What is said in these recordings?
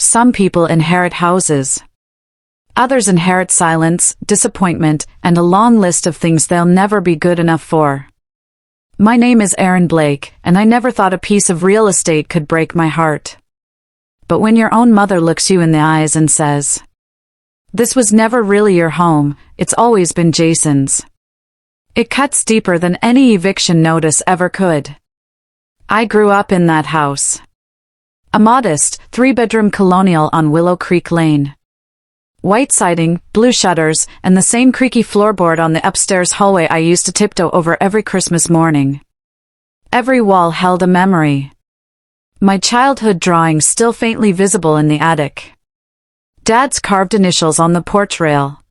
Some people inherit houses. Others inherit silence, disappointment, and a long list of things they'll never be good enough for. My name is Aaron Blake, and I never thought a piece of real estate could break my heart. But when your own mother looks you in the eyes and says, "This was never really your home, it's always been Jason's," it cuts deeper than any eviction notice ever could. I grew up in that house. A modest, 3-bedroom colonial on Willow Creek Lane. White siding, blue shutters, and the same creaky floorboard on the upstairs hallway I used to tiptoe over every Christmas morning. Every wall held a memory. My childhood drawings still faintly visible in the attic. Dad's carved initials on the porch rail.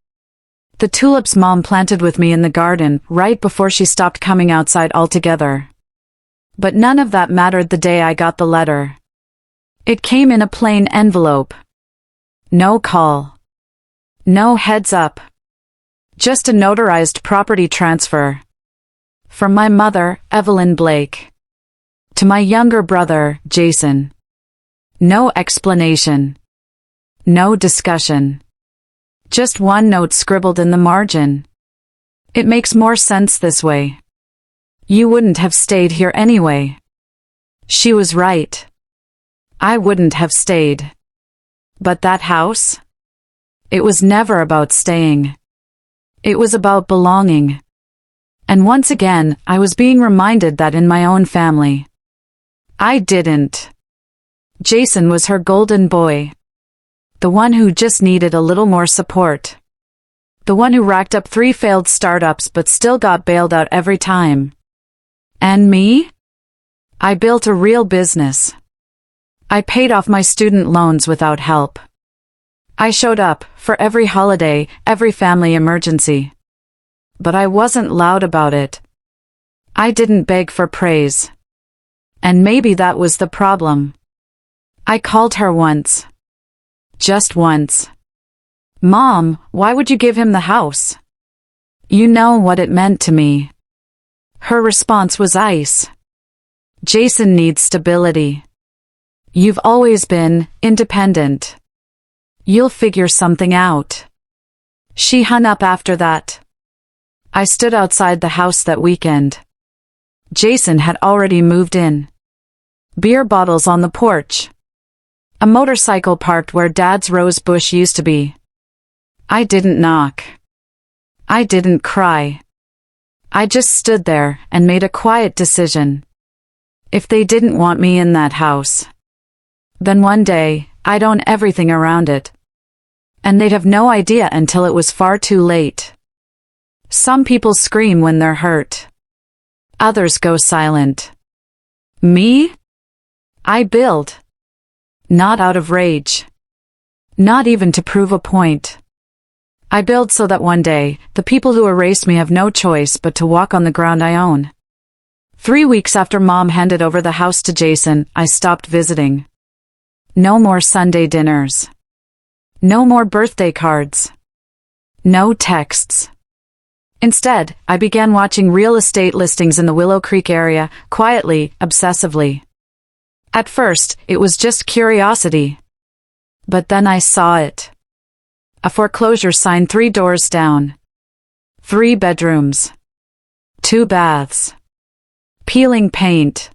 The tulips Mom planted with me in the garden right before she stopped coming outside altogether. But none of that mattered the day I got the letter. It came in a plain envelope. No call. No heads up. Just a notarized property transfer. From my mother, Evelyn Blake. To my younger brother, Jason. No explanation. No discussion. Just one note scribbled in the margin. "It makes more sense this way. You wouldn't have stayed here anyway." She was right. I wouldn't have stayed. But that house? It was never about staying. It was about belonging. And once again, I was being reminded that in my own family, I didn't. Jason was her golden boy. The one who just needed a little more support. The one who racked up 3 failed startups but still got bailed out every time. And me? I built a real business. I paid off my student loans without help. I showed up for every holiday, every family emergency. But I wasn't loud about it. I didn't beg for praise. And maybe that was the problem. I called her once. Just once. "Mom, why would you give him the house? You know what it meant to me." Her response was ice. "Jason needs stability. You've always been independent. You'll figure something out." She hung up after that. I stood outside the house that weekend. Jason had already moved in. Beer bottles on the porch. A motorcycle parked where Dad's rose bush used to be. I didn't knock. I didn't cry. I just stood there and made a quiet decision. If they didn't want me in that house, then one day, I'd own everything around it. And they'd have no idea until it was far too late. Some people scream when they're hurt. Others go silent. Me? I build. Not out of rage. Not even to prove a point. I build so that one day, the people who erased me have no choice but to walk on the ground I own. 3 weeks after Mom handed over the house to Jason, I stopped visiting. No more Sunday dinners. No more birthday cards. No texts. Instead, I began watching real estate listings in the Willow Creek area, quietly, obsessively. At first, it was just curiosity. But then I saw it. A foreclosure sign 3 doors down. 3 bedrooms. 2 baths. Peeling paint.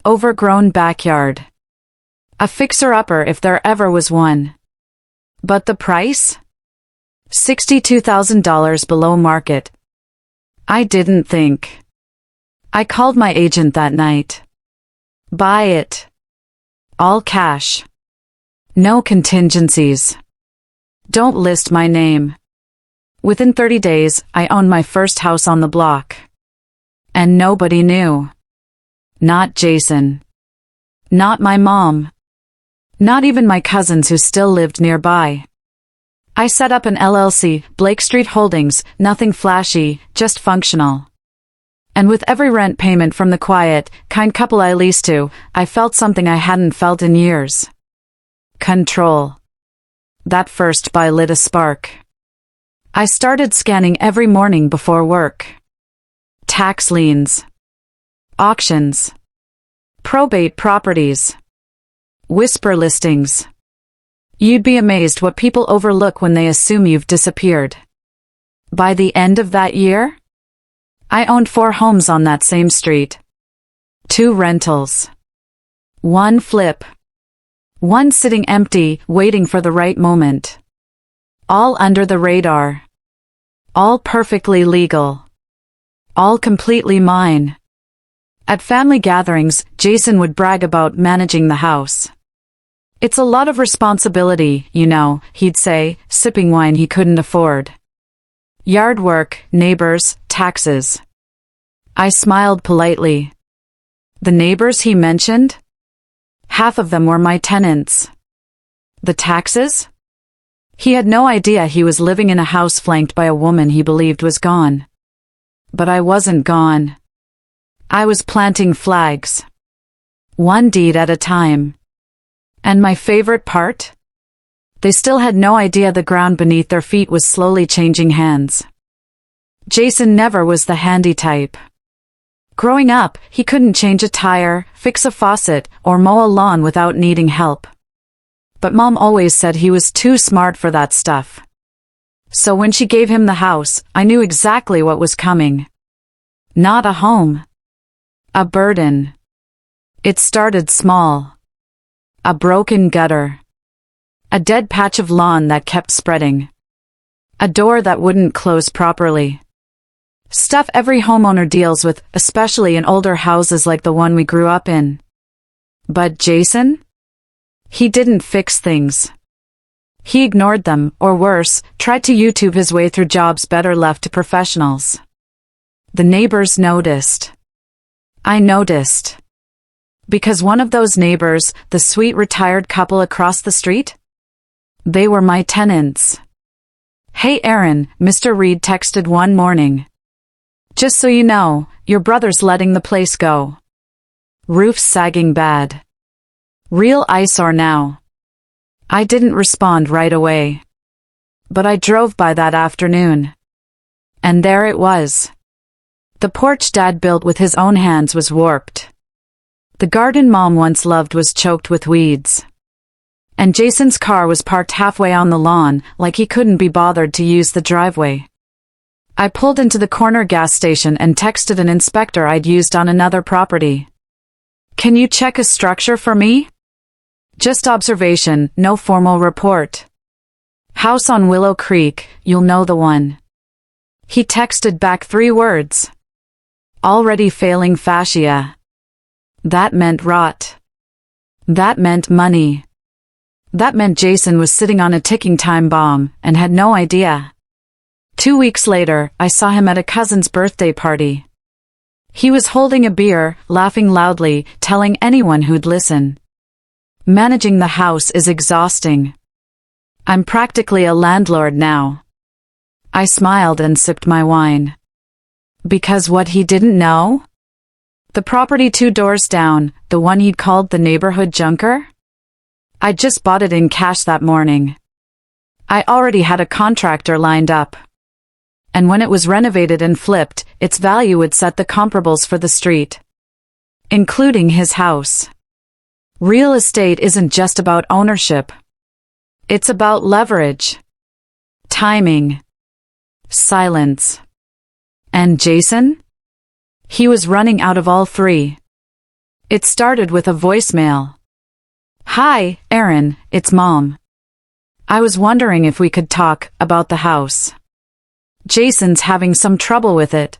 Overgrown backyard. A fixer-upper if there ever was one. But the price? $62,000 below market. I didn't think. I called my agent that night. Buy it. All cash. No contingencies. Don't list my name. Within 30 days, I owned my first house on the block. And nobody knew. Not Jason. Not my mom. Not even my cousins who still lived nearby. I set up an LLC, Blake Street Holdings, nothing flashy, just functional. And with every rent payment from the quiet, kind couple I leased to, I felt something I hadn't felt in years. Control. That first buy lit a spark. I started scanning every morning before work. Tax liens. Auctions. Probate properties. Whisper listings. You'd be amazed what people overlook when they assume you've disappeared. By the end of that year, I owned 4 homes on that same street. 2 rentals. 1 flip. 1 sitting empty, waiting for the right moment. All under the radar. All perfectly legal. All completely mine. At family gatherings, Jason would brag about managing the house. It's a lot of responsibility, you know, he'd say, sipping wine he couldn't afford. Yard work, neighbors, taxes. I smiled politely. The neighbors he mentioned? Half of them were my tenants. The taxes? He had no idea he was living in a house flanked by a woman he believed was gone. But I wasn't gone. I was planting flags. 1 deed at a time. And my favorite part? They still had no idea the ground beneath their feet was slowly changing hands. Jason never was the handy type. Growing up, he couldn't change a tire, fix a faucet, or mow a lawn without needing help. But Mom always said he was too smart for that stuff. So when she gave him the house, I knew exactly what was coming. Not a home. A burden. It started small. A broken gutter. A dead patch of lawn that kept spreading. A door that wouldn't close properly. Stuff every homeowner deals with, especially in older houses like the one we grew up in. But Jason? He didn't fix things. He ignored them, or worse, tried to YouTube his way through jobs better left to professionals. The neighbors noticed. I noticed. Because one of those neighbors, the sweet retired couple across the street? They were my tenants. "Hey Aaron," Mr. Reed texted one morning. "Just so you know, your brother's letting the place go. Roof's sagging bad. Real eyesore now." I didn't respond right away. But I drove by that afternoon. And there it was. The porch Dad built with his own hands was warped. The garden Mom once loved was choked with weeds. And Jason's car was parked halfway on the lawn, like he couldn't be bothered to use the driveway. I pulled into the corner gas station and texted an inspector I'd used on another property. "Can you check a structure for me? Just observation, no formal report. House on Willow Creek, you'll know the one." He texted back 3 words. "Already failing fascia." That meant rot. That meant money. That meant Jason was sitting on a ticking time bomb, and had no idea. 2 weeks later, I saw him at a cousin's birthday party. He was holding a beer, laughing loudly, telling anyone who'd listen. Managing the house is exhausting. I'm practically a landlord now. I smiled and sipped my wine. Because what he didn't know? The property 2 doors down, the one he'd called the neighborhood junker? I'd just bought it in cash that morning. I already had a contractor lined up. And when it was renovated and flipped, its value would set the comparables for the street. Including his house. Real estate isn't just about ownership. It's about leverage. Timing. Silence. And Jason? He was running out of all 3. It started with a voicemail. "Hi, Aaron, it's Mom. I was wondering if we could talk about the house. Jason's having some trouble with it.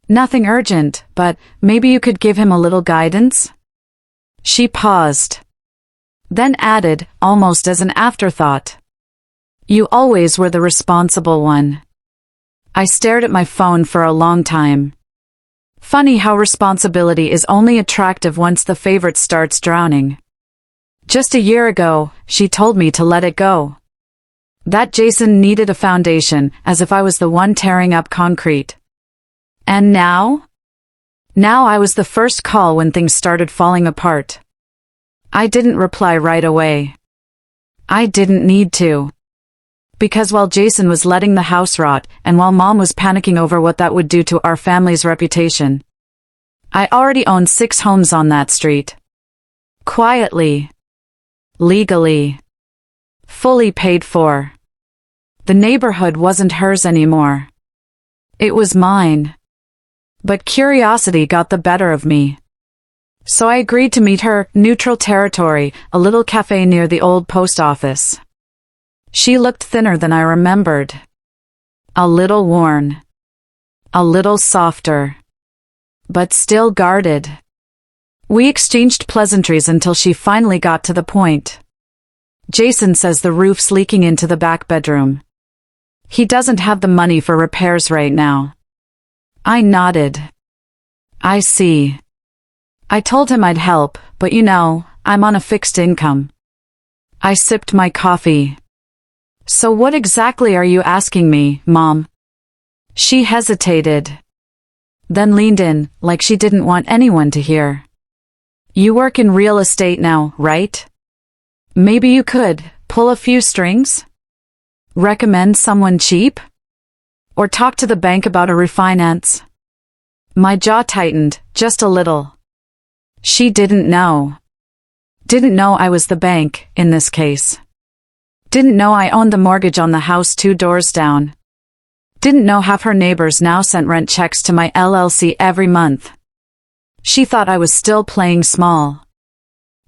Nothing urgent, but maybe you could give him a little guidance?" She paused. Then added, almost as an afterthought. "You always were the responsible one." I stared at my phone for a long time. Funny how responsibility is only attractive once the favorite starts drowning. Just a year ago, she told me to let it go. That Jason needed a foundation, as if I was the one tearing up concrete. And now? Now I was the first call when things started falling apart. I didn't reply right away. I didn't need to. Because while Jason was letting the house rot, and while Mom was panicking over what that would do to our family's reputation, I already owned 6 homes on that street. Quietly. Legally. Fully paid for. The neighborhood wasn't hers anymore. It was mine. But curiosity got the better of me. So I agreed to meet her, neutral territory, a little cafe near the old post office. She looked thinner than I remembered. A little worn. A little softer. But still guarded. We exchanged pleasantries until she finally got to the point. Jason says the roof's leaking into the back bedroom. He doesn't have the money for repairs right now. I nodded. I see. I told him I'd help, but I'm on a fixed income. I sipped my coffee. So what exactly are you asking me, Mom? She hesitated. Then leaned in, like she didn't want anyone to hear. You work in real estate now, right? Maybe you could pull a few strings? Recommend someone cheap? Or talk to the bank about a refinance? My jaw tightened, just a little. She didn't know. Didn't know I was the bank, in this case. Didn't know I owned the mortgage on the house 2 doors down. Didn't know half her neighbors now sent rent checks to my LLC every month. She thought I was still playing small.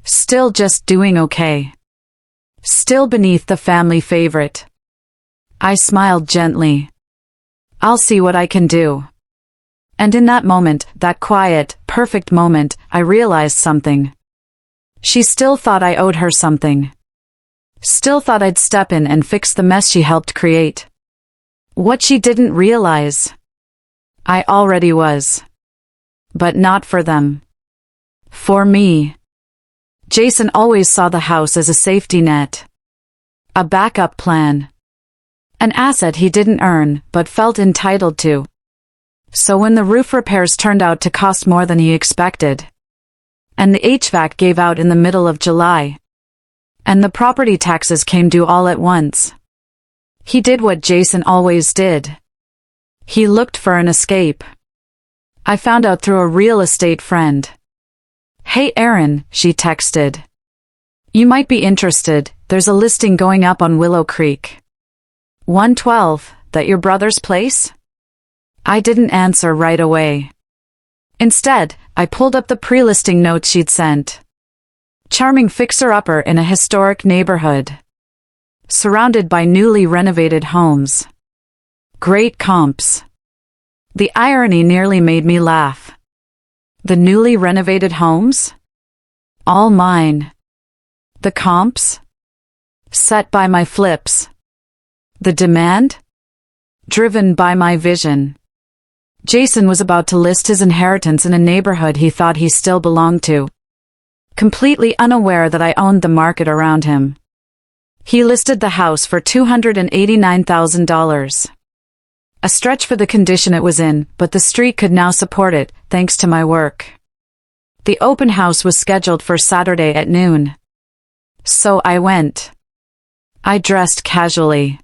Still just doing okay. Still beneath the family favorite. I smiled gently. I'll see what I can do. And in that moment, that quiet, perfect moment, I realized something. She still thought I owed her something. Still thought I'd step in and fix the mess she helped create. What she didn't realize. I already was. But not for them. For me. Jason always saw the house as a safety net. A backup plan. An asset he didn't earn, but felt entitled to. So when the roof repairs turned out to cost more than he expected, and the HVAC gave out in the middle of July, and the property taxes came due all at once, he did what Jason always did. He looked for an escape. I found out through a real estate friend. Hey Aaron, she texted. You might be interested, there's a listing going up on Willow Creek. 112, that your brother's place? I didn't answer right away. Instead, I pulled up the pre-listing notes she'd sent. Charming fixer-upper in a historic neighborhood. Surrounded by newly renovated homes. Great comps. The irony nearly made me laugh. The newly renovated homes? All mine. The comps? Set by my flips. The demand? Driven by my vision. Jason was about to list his inheritance in a neighborhood he thought he still belonged to. Completely unaware that I owned the market around him. He listed the house for $289,000. A stretch for the condition it was in, but the street could now support it, thanks to my work. The open house was scheduled for Saturday at noon. So I went. I dressed casually.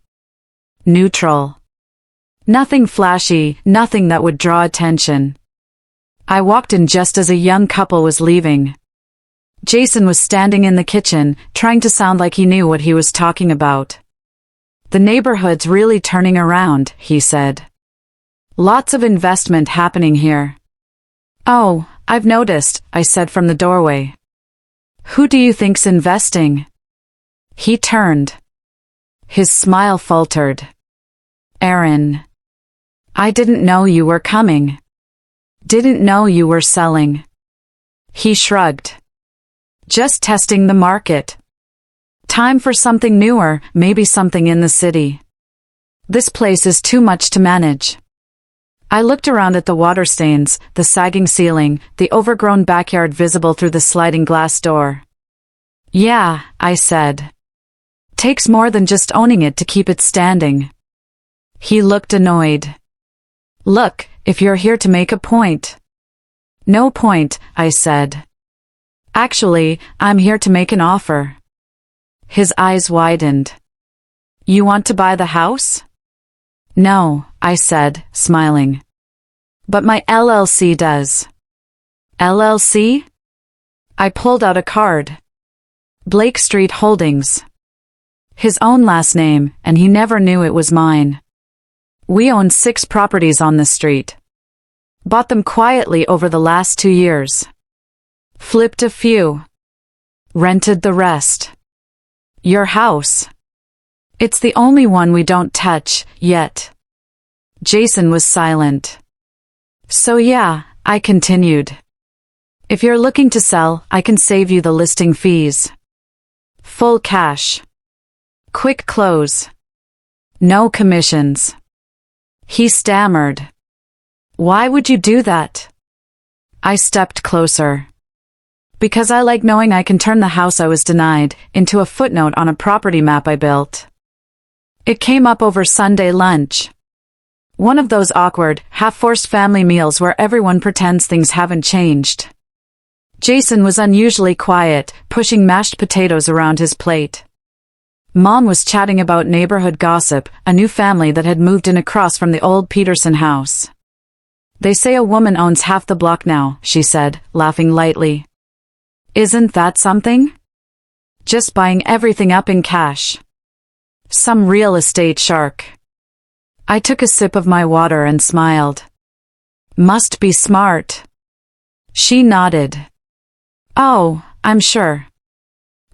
Neutral. Nothing flashy, nothing that would draw attention. I walked in just as a young couple was leaving. Jason was standing in the kitchen, trying to sound like he knew what he was talking about. The neighborhood's really turning around, he said. Lots of investment happening here. Oh, I've noticed, I said from the doorway. Who do you think's investing? He turned. His smile faltered. Aaron. I didn't know you were coming. Didn't know you were selling. He shrugged. Just testing the market. Time for something newer, maybe something in the city. This place is too much to manage. I looked around at the water stains, the sagging ceiling, the overgrown backyard visible through the sliding glass door. Yeah, I said. Takes more than just owning it to keep it standing. He looked annoyed. Look, if you're here to make a point. No point, I said. Actually, I'm here to make an offer. His eyes widened. You want to buy the house? No, I said, smiling. But my LLC does. LLC? I pulled out a card. Blake Street Holdings. His own last name, and he never knew it was mine. We owned 6 properties on the street. Bought them quietly over the last 2 years. Flipped a few. Rented the rest. Your house. It's the only one we don't touch, yet. Jason was silent. So yeah, I continued. If you're looking to sell, I can save you the listing fees. Full cash. Quick close. No commissions. He stammered. Why would you do that? I stepped closer. Because I like knowing I can turn the house I was denied into a footnote on a property map I built. It came up over Sunday lunch. One of those awkward, half-forced family meals where everyone pretends things haven't changed. Jason was unusually quiet, pushing mashed potatoes around his plate. Mom was chatting about neighborhood gossip, a new family that had moved in across from the old Peterson house. They say a woman owns half the block now, she said, laughing lightly. Isn't that something? Just buying everything up in cash. Some real estate shark. I took a sip of my water and smiled. Must be smart. She nodded. Oh, I'm sure.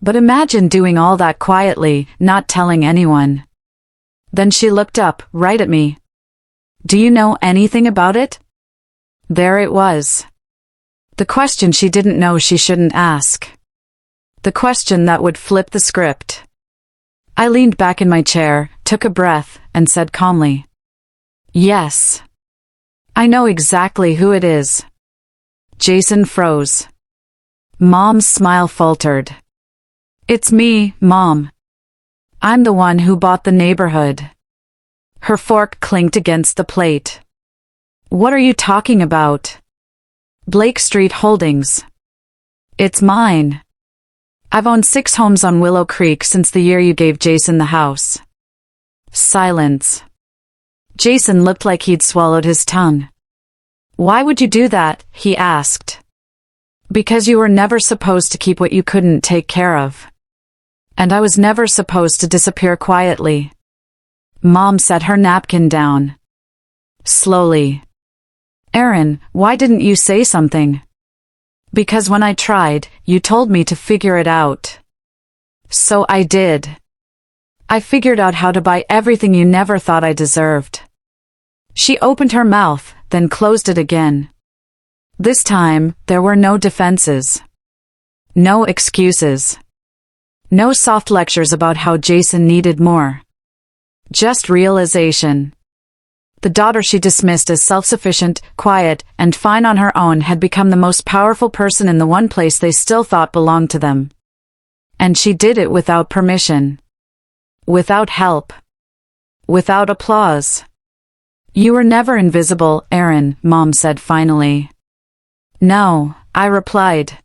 But imagine doing all that quietly, not telling anyone. Then she looked up, right at me. Do you know anything about it? There it was. The question she didn't know she shouldn't ask. The question that would flip the script. I leaned back in my chair, took a breath, and said calmly. Yes. I know exactly who it is. Jason froze. Mom's smile faltered. It's me, Mom. I'm the one who bought the neighborhood. Her fork clinked against the plate. What are you talking about? Blake Street Holdings. It's mine. I've owned 6 homes on Willow Creek since the year you gave Jason the house. Silence. Jason looked like he'd swallowed his tongue. Why would you do that? He asked. Because you were never supposed to keep what you couldn't take care of. And I was never supposed to disappear quietly. Mom set her napkin down. Slowly. Aaron, why didn't you say something? Because when I tried, you told me to figure it out. So I did. I figured out how to buy everything you never thought I deserved. She opened her mouth, then closed it again. This time, there were no defenses. No excuses. No soft lectures about how Jason needed more. Just realization. The daughter she dismissed as self-sufficient, quiet, and fine on her own had become the most powerful person in the one place they still thought belonged to them. And she did it without permission. Without help. Without applause. You were never invisible, Aaron, Mom said finally. No, I replied.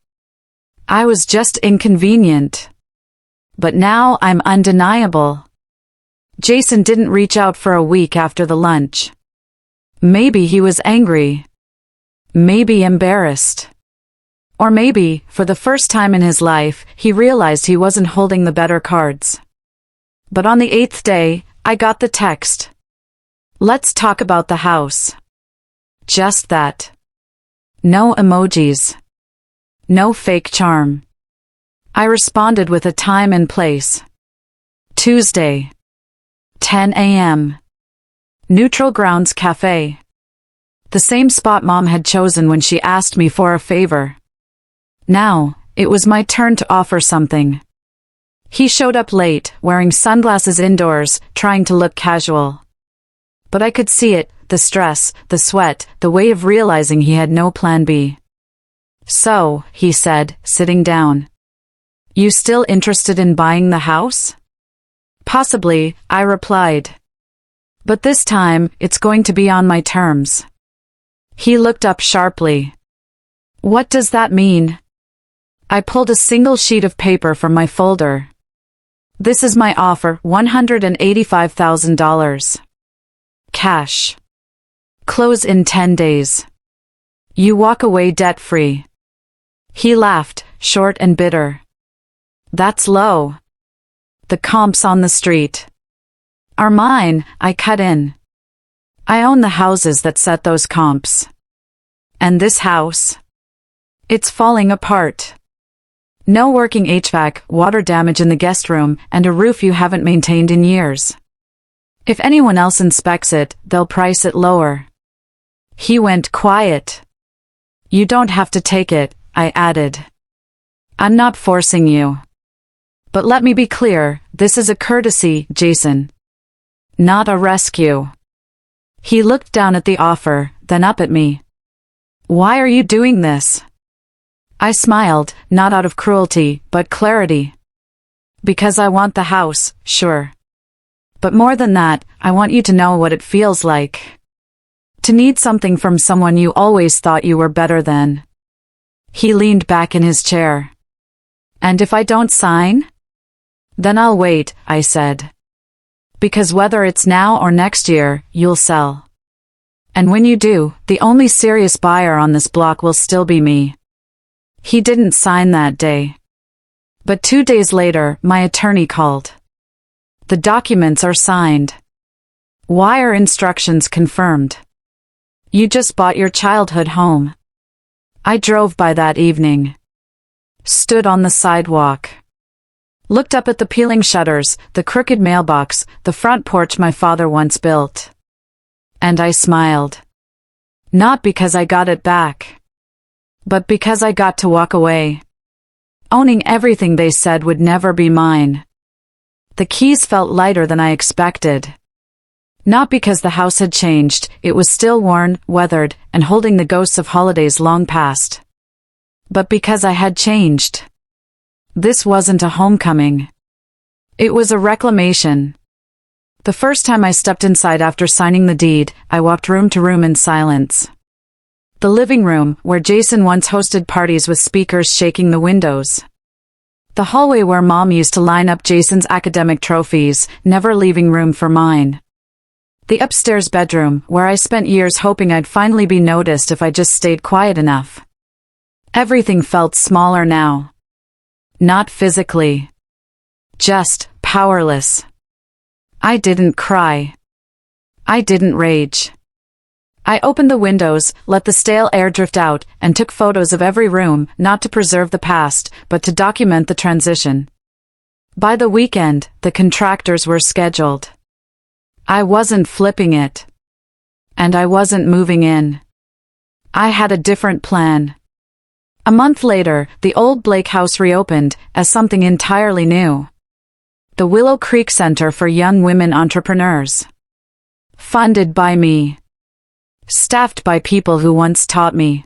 I was just inconvenient. But now I'm undeniable. Jason didn't reach out for a week after the lunch. Maybe he was angry. Maybe embarrassed. Or maybe, for the first time in his life, he realized he wasn't holding the better cards. But on the 8th day, I got the text. Let's talk about the house. Just that. No emojis. No fake charm. I responded with a time and place. Tuesday. 10 a.m. Neutral Grounds Cafe. The same spot Mom had chosen when she asked me for a favor. Now, it was my turn to offer something. He showed up late, wearing sunglasses indoors, trying to look casual. But I could see it, the stress, the sweat, the weight of realizing he had no plan B. So, he said, sitting down. You still interested in buying the house? Possibly, I replied. But this time, it's going to be on my terms. He looked up sharply. What does that mean? I pulled a single sheet of paper from my folder. This is my offer, $185,000. Cash. Close in 10 days. You walk away debt-free. He laughed, short and bitter. That's low. The comps on the street are mine, I cut in. I own the houses that set those comps. And this house? It's falling apart. No working HVAC, water damage in the guest room, and a roof you haven't maintained in years. If anyone else inspects it, they'll price it lower. He went quiet. You don't have to take it, I added. I'm not forcing you. But let me be clear, this is a courtesy, Jason. Not a rescue. He looked down at the offer, then up at me. Why are you doing this? I smiled, not out of cruelty, but clarity. Because I want the house, sure. But more than that, I want you to know what it feels like. To need something from someone you always thought you were better than. He leaned back in his chair. And if I don't sign? Then I'll wait, I said. Because whether it's now or next year, you'll sell. And when you do, the only serious buyer on this block will still be me. He didn't sign that day. But 2 days later, my attorney called. The documents are signed. Wire instructions confirmed. You just bought your childhood home. I drove by that evening. Stood on the sidewalk. Looked up at the peeling shutters, the crooked mailbox, the front porch my father once built. And I smiled. Not because I got it back. But because I got to walk away. Owning everything they said would never be mine. The keys felt lighter than I expected. Not because the house had changed, it was still worn, weathered, and holding the ghosts of holidays long past. But because I had changed. This wasn't a homecoming. It was a reclamation. The first time I stepped inside after signing the deed, I walked room to room in silence. The living room, where Jason once hosted parties with speakers shaking the windows. The hallway where Mom used to line up Jason's academic trophies, never leaving room for mine. The upstairs bedroom, where I spent years hoping I'd finally be noticed if I just stayed quiet enough. Everything felt smaller now. Not physically. Just powerless. I didn't cry. I didn't rage. I opened the windows, let the stale air drift out, and took photos of every room, not to preserve the past, but to document the transition. By the weekend, the contractors were scheduled. I wasn't flipping it. And I wasn't moving in. I had a different plan. A month later, the old Blake house reopened, as something entirely new. The Willow Creek Center for Young Women Entrepreneurs. Funded by me. Staffed by people who once taught me.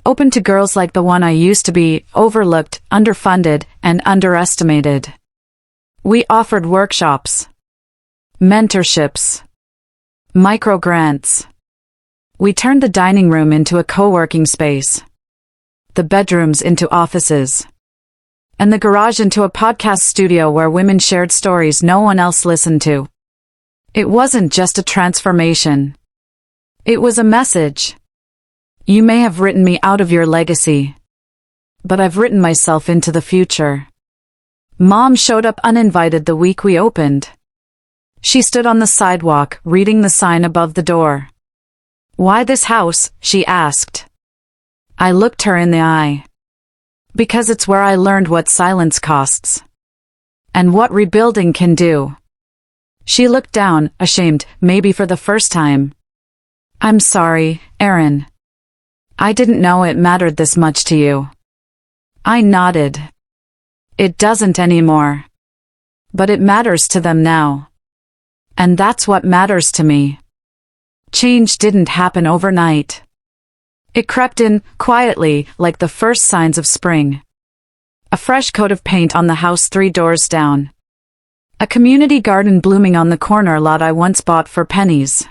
Open to girls like the one I used to be, overlooked, underfunded, and underestimated. We offered workshops. Mentorships. Micro-grants. We turned the dining room into a co-working space. The bedrooms into offices. And the garage into a podcast studio where women shared stories no one else listened to. It wasn't just a transformation. It was a message. You may have written me out of your legacy. But I've written myself into the future. Mom showed up uninvited the week we opened. She stood on the sidewalk, reading the sign above the door. Why this house? She asked. I looked her in the eye. Because it's where I learned what silence costs. And what rebuilding can do. She looked down, ashamed, maybe for the first time. I'm sorry, Aaron. I didn't know it mattered this much to you. I nodded. It doesn't anymore. But it matters to them now. And that's what matters to me. Change didn't happen overnight. It crept in, quietly, like the first signs of spring. A fresh coat of paint on the house 3 doors down. A community garden blooming on the corner lot I once bought for pennies.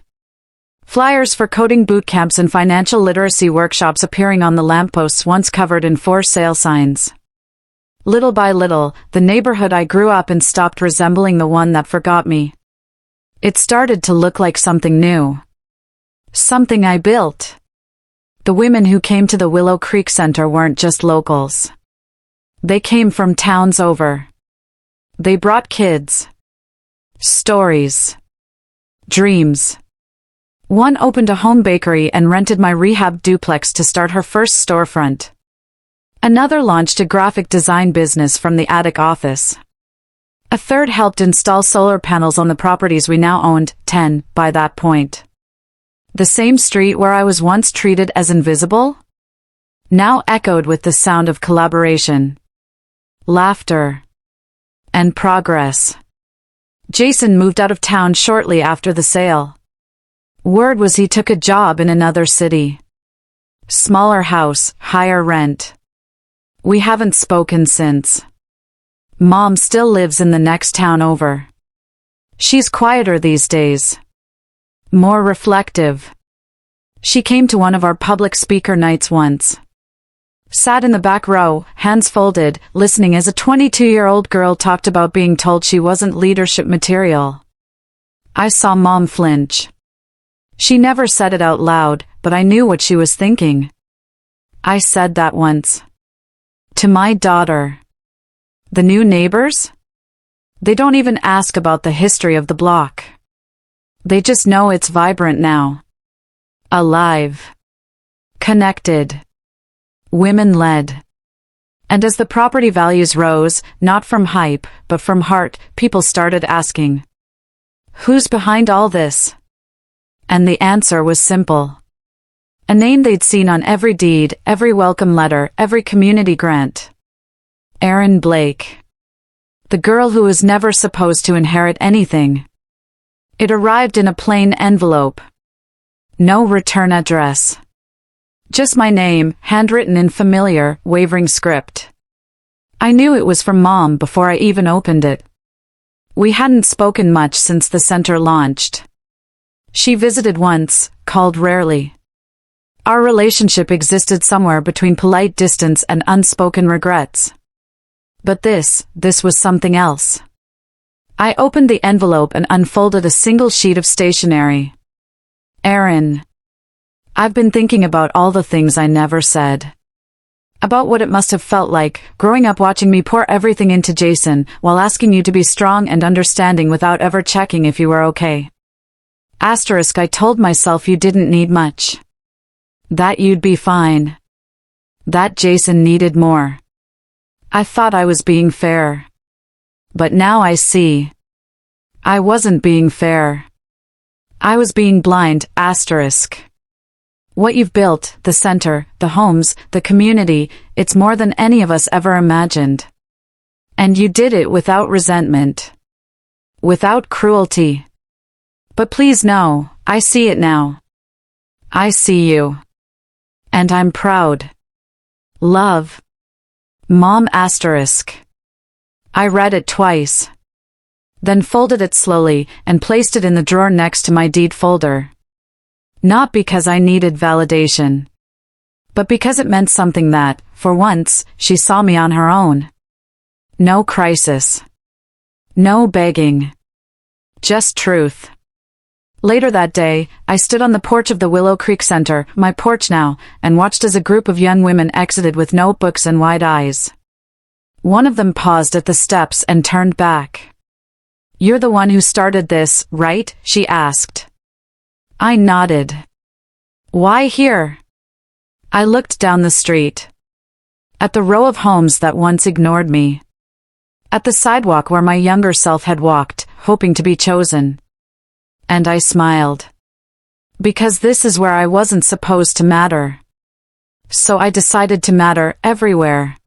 Flyers for coding boot camps and financial literacy workshops appearing on the lampposts once covered in for sale signs. Little by little, the neighborhood I grew up in stopped resembling the one that forgot me. It started to look like something new. Something I built. The women who came to the Willow Creek Center weren't just locals. They came from towns over. They brought kids, stories, dreams. One opened a home bakery and rented my rehab duplex to start her first storefront. Another launched a graphic design business from the attic office. A third helped install solar panels on the properties we now owned, 10 by that point. The same street where I was once treated as invisible now echoed with the sound of collaboration, laughter, and progress. Jason moved out of town shortly after the sale. Word was he took a job in another city. Smaller house, higher rent. We haven't spoken since. Mom still lives in the next town over. She's quieter these days. More reflective. She came to one of our public speaker nights once. Sat in the back row, hands folded, listening as a 22-year-old girl talked about being told she wasn't leadership material. I saw Mom flinch. She never said it out loud, but I knew what she was thinking. I said that once. To my daughter. The new neighbors? They don't even ask about the history of the block. They just know it's vibrant now. Alive. Connected. Women-led. And as the property values rose, not from hype, but from heart, people started asking, who's behind all this? And the answer was simple. A name they'd seen on every deed, every welcome letter, every community grant. Erin Blake. The girl who was never supposed to inherit anything. It arrived in a plain envelope. No return address. Just my name, handwritten in familiar, wavering script. I knew it was from Mom before I even opened it. We hadn't spoken much since the center launched. She visited once, called rarely. Our relationship existed somewhere between polite distance and unspoken regrets. But this was something else. I opened the envelope and unfolded a single sheet of stationery. Erin. I've been thinking about all the things I never said. About what it must have felt like, growing up watching me pour everything into Jason, while asking you to be strong and understanding without ever checking if you were okay. Asterisk, I told myself you didn't need much. That you'd be fine. That Jason needed more. I thought I was being fair. But now I see. I wasn't being fair. I was being blind, asterisk. What you've built, the center, the homes, the community, it's more than any of us ever imagined. And you did it without resentment. Without cruelty. But please know, I see it now. I see you. And I'm proud. Love. Mom asterisk. I read it twice. Then folded it slowly and placed it in the drawer next to my deed folder. Not because I needed validation. But because it meant something that, for once, she saw me on her own. No crisis. No begging. Just truth. Later that day, I stood on the porch of the Willow Creek Center, my porch now, and watched as a group of young women exited with notebooks and wide eyes. One of them paused at the steps and turned back. You're the one who started this, right? She asked. I nodded. Why here? I looked down the street. At the row of homes that once ignored me. At the sidewalk where my younger self had walked, hoping to be chosen. And I smiled. Because this is where I wasn't supposed to matter. So I decided to matter everywhere.